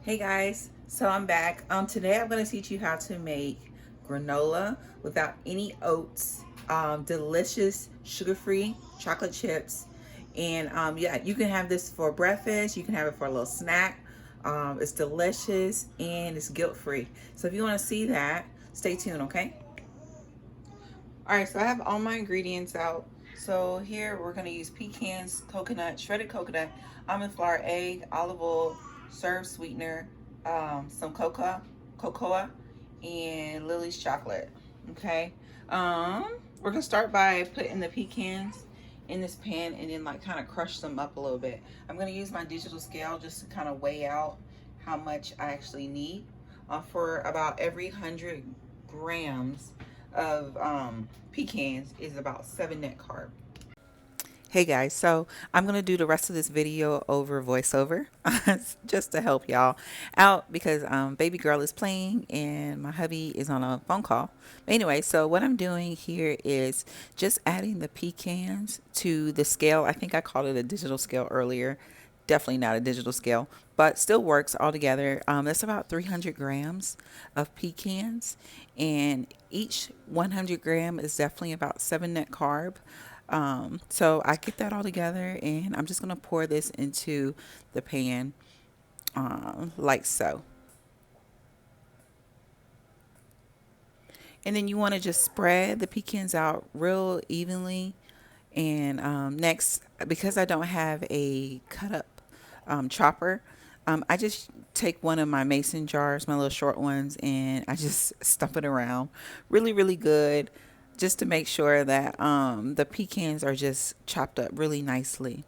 Hey guys, so I'm back. Today I'm going to teach you how to make granola without any oats. Delicious sugar-free chocolate chips, and yeah, you can have this for breakfast. You can have it for a little snack. It's delicious and it's guilt-free. So if you want to see that, stay tuned. Okay. All right. So I have all my ingredients out. So here we're going to use pecans, coconut, shredded coconut, almond flour, egg, olive oil, Swerve sweetener, some cocoa, and Lily's chocolate. Okay. We're gonna start by putting the pecans in this pan and then like kind of crush them up a little bit. I'm gonna use my digital scale just to kind of weigh out how much I actually need. For about every 100 grams of pecans is about 7 net carb. Hey guys, so I'm going to do the rest of this video over voiceover just to help y'all out because baby girl is playing and my hubby is on a phone call. But anyway, so what I'm doing here is just adding the pecans to the scale. I think I called it a digital scale earlier. Definitely not a digital scale, but still works all together. That's about 300 grams of pecans, and each 100 gram is definitely about 7 net carb. So I get that all together and I'm just going to pour this into the pan like so. And then you want to just spread the pecans out real evenly. And next, because I don't have a cut up chopper, I just take one of my mason jars, my little short ones, and I just stump it around really, really good just to make sure that the pecans are just chopped up really nicely.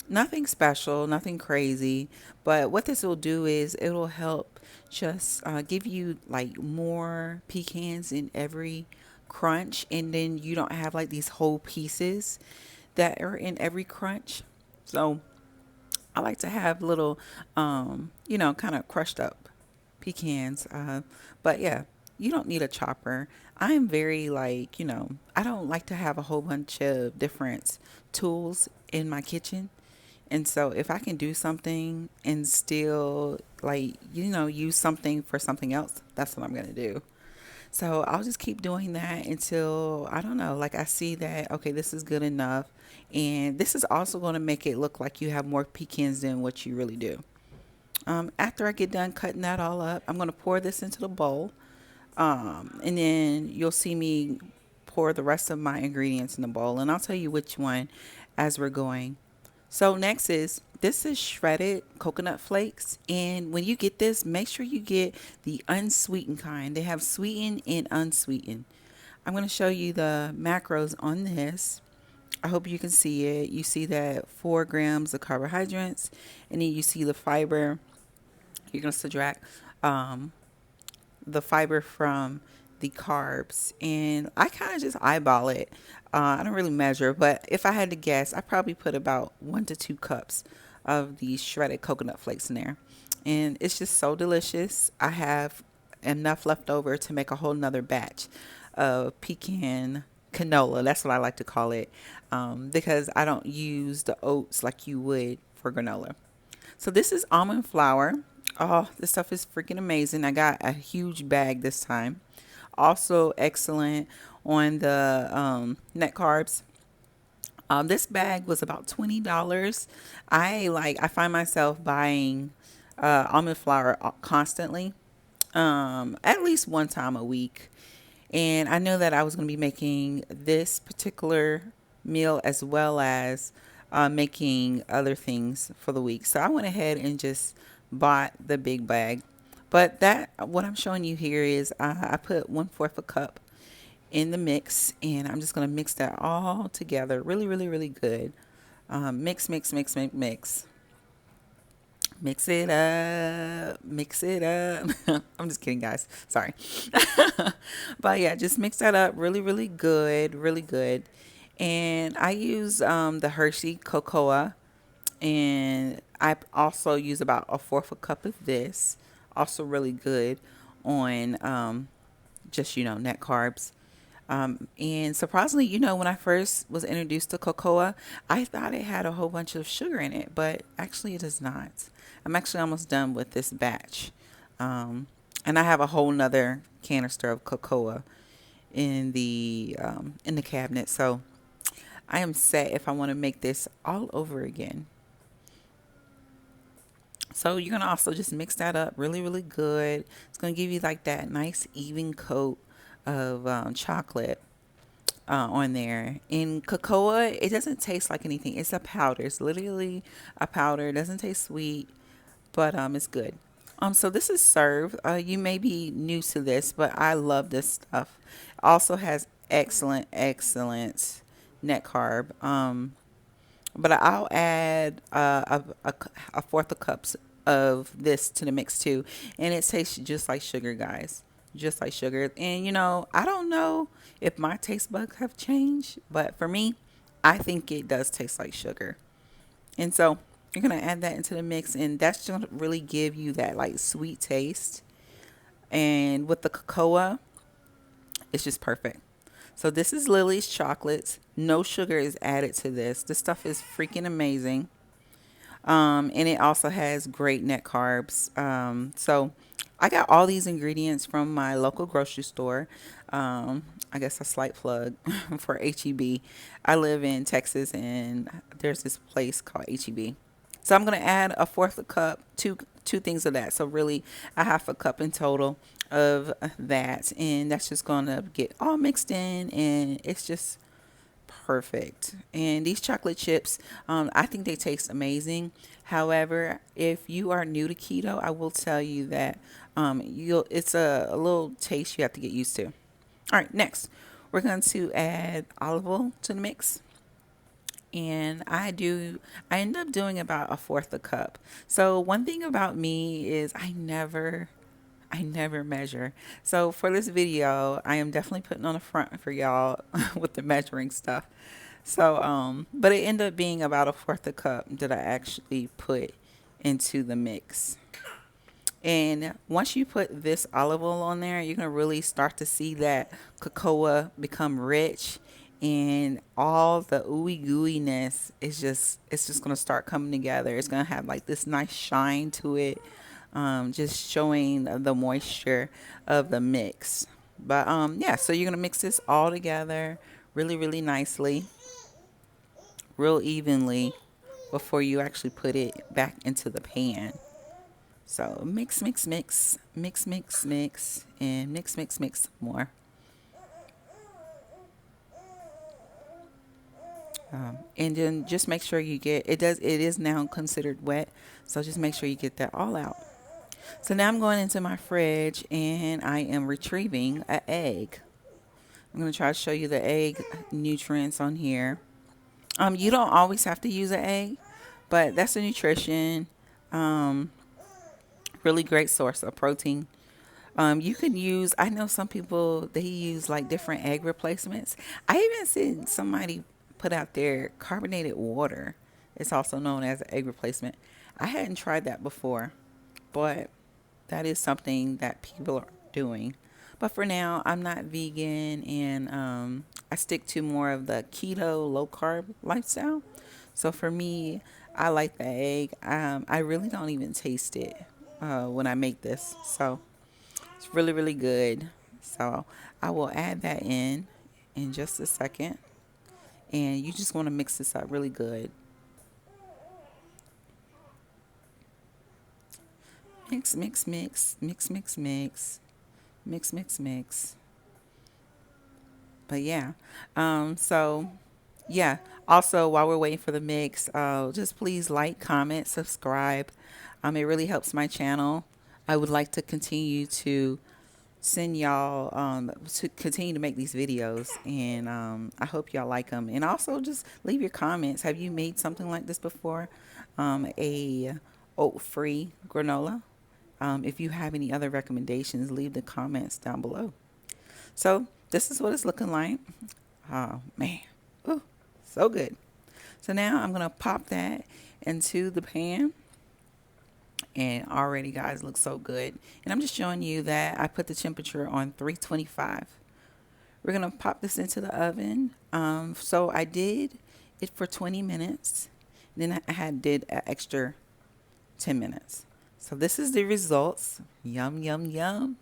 Nothing special, nothing crazy, but what this will do is it will help just give you like more pecans in every crunch, and then you don't have like these whole pieces that are in every crunch. So I like to have little, kind of crushed up pecans. But yeah, you don't need a chopper. I am very like, I don't like to have a whole bunch of different tools in my kitchen. And so if I can do something and still like, use something for something else, that's what I'm going to do. So I'll just keep doing that until I don't know, like I see that, okay, this is good enough. And this is also going to make it look like you have more pecans than what you really do. After I get done cutting that all up, I'm going to pour this into the bowl. And then you'll see me pour the rest of my ingredients in the bowl. And I'll tell you which one as we're going. So next is this is shredded coconut flakes, and when you get this, make sure you get the unsweetened kind. They have sweetened and unsweetened. I'm going to show you the macros on this. I hope you can see it. You see that 4 grams of carbohydrates, and then you see the fiber. You're going to subtract the fiber from the carbs, and I kind of just eyeball it. I don't really measure, but if I had to guess, I probably put about 1 to 2 cups of these shredded coconut flakes in there, and it's just so delicious. I have enough left over to make a whole nother batch of pecan canola. That's what I like to call it, because I don't use the oats like you would for granola. So this is almond flour. Oh, this stuff is freaking amazing. I got a huge bag this time. Also excellent on the net carbs. This bag was about $20. I find myself buying almond flour constantly, at least one time a week. And I know that I was going to be making this particular meal as well as making other things for the week. So I went ahead and just bought the big bag. But that what I'm showing you here is I put 1/4 a cup in the mix, and I'm just going to mix that all together really, really, really good. Mix, mix, mix, mix, mix. Mix it up, mix it up. I'm just kidding, guys. Sorry. But yeah, just mix that up really, really good, really good. And I use the Hershey cocoa, and I also use about 1/4 a cup of this. Also really good on just net carbs. And surprisingly, when I first was introduced to cocoa, I thought it had a whole bunch of sugar in it, but actually it does not. I'm actually almost done with this batch. Um, and I have a whole nother canister of cocoa in the cabinet. So I am set if I want to make this all over again. So you're gonna also just mix that up really, really good. It's gonna give you like that nice even coat of chocolate on there. In cocoa, it doesn't taste like anything. It's a powder. It's literally a powder. It doesn't taste sweet, but it's good. So this is Serve. You may be new to this, but I love this stuff. Also has excellent, excellent net carb. But I'll add a fourth of cups of this to the mix too, and it tastes just like sugar, guys, just like sugar. And I don't know if my taste buds have changed, but for me, I think it does taste like sugar. And so you're gonna add that into the mix, and that's gonna really give you that like sweet taste. And with the cocoa, it's just perfect. So this is Lily's chocolates. No sugar is added to this. This stuff is freaking amazing. And it also has great net carbs. So I got all these ingredients from my local grocery store. I guess a slight plug for HEB. I live in Texas, and there's this place called HEB. So I'm gonna add a fourth a cup, two things of that. So really a half a cup in total of that, and that's just gonna get all mixed in, and it's just perfect. And these chocolate chips, I think they taste amazing. However, if you are new to keto, I will tell you that you'll it's a little taste you have to get used to. All right, next we're going to add olive oil to the mix. And I end up doing about a fourth a cup. So one thing about me is I never measure. So for this video, I am definitely putting on the front for y'all with the measuring stuff. So but it ended up being about a fourth a cup that I actually put into the mix. And once you put this olive oil on there, you're gonna really start to see that cocoa become rich, and all the ooey gooiness is just gonna start coming together. It's gonna have like this nice shine to it, just showing the moisture of the mix. But yeah, so you're gonna mix this all together really, really nicely, real evenly before you actually put it back into the pan. So mix, mix, mix, mix, mix, mix, and mix, mix, mix some more. And then just make sure you get it. It is now considered wet, so just make sure you get that all out. So now I'm going into my fridge and I am retrieving an egg. I'm going to try to show you the egg nutrients on here. You don't always have to use an egg, but that's the nutrition. Um, Really great source of protein. You can use, I know some people, they use like different egg replacements. I even seen somebody put out there carbonated water. It's also known as an egg replacement. I hadn't tried that before, but that is something that people are doing. But for now, I'm not vegan, and I stick to more of the keto, low carb lifestyle. So for me, I like the egg. I really don't even taste it when I make this. So it's really, really good. So I will add that in just a second. And you just want to mix this up really good. Mix, mix, mix, mix, mix, mix, mix, mix, mix. But yeah, so yeah. Also, while we're waiting for the mix, just please like, comment, subscribe. It really helps my channel. I would like to continue to send y'all to continue to make these videos, and I hope y'all like them. And also, just leave your comments. Have you made something like this before? A oat-free granola. If you have any other recommendations, leave the comments down below. So this is what it's looking like. Oh man, ooh, so good. So now I'm gonna pop that into the pan, and already, guys, looks so good. And I'm just showing you that I put the temperature on 325. We're going to pop this into the oven. So I did it for 20 minutes. Then I had did an extra 10 minutes. So this is the results. Yum, yum, yum.